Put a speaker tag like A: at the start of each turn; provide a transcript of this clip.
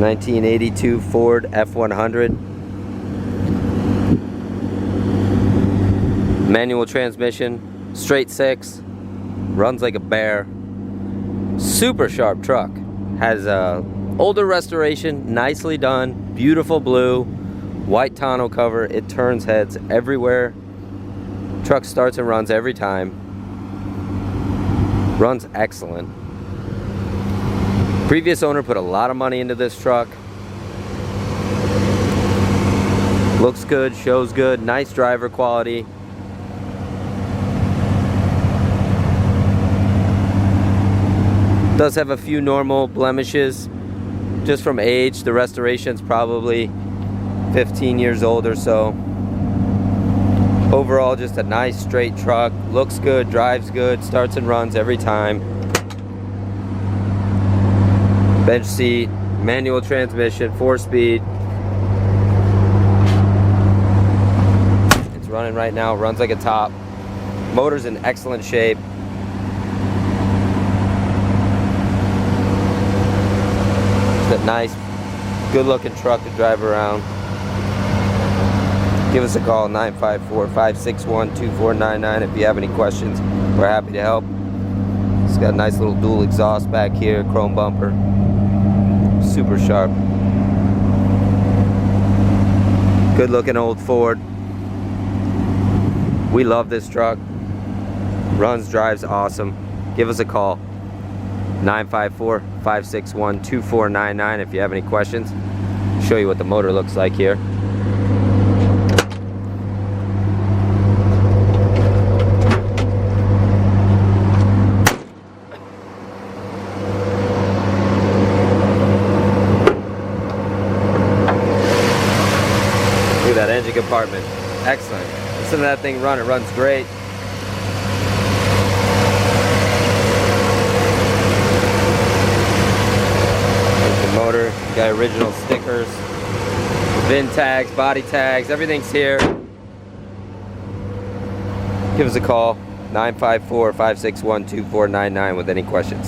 A: 1982 Ford F100. Manual transmission, straight six, runs like a bear. Super sharp truck. Has a older restoration, nicely done, beautiful blue, white tonneau cover. It turns heads everywhere. Truck starts and runs every time. Runs excellent. Previous owner put a lot of money into this truck. Looks good, shows good, nice driver quality. Does have a few normal blemishes just from age. The restoration's probably 15 years old or so. Overall, just a nice straight truck. Looks good, drives good, starts and runs every time. Bench seat, manual transmission, 4-speed. It's running right now, runs like a top. Motor's in excellent shape. Just a nice, good looking truck to drive around. Give us a call, 954-561-2499 if you have any questions. We're happy to help. It's got a nice little dual exhaust back here, chrome bumper. Super sharp. Good looking old Ford. We love this truck. Runs, drives awesome. Give us a call, 954-561-2499 if you have any questions. Show you what the motor looks like here. Look at that engine compartment. Excellent. Listen to that thing run. It runs great. There's the motor. You got original stickers, VIN tags, body tags. Everything's here. Give us a call, 954-561-2499 with any questions.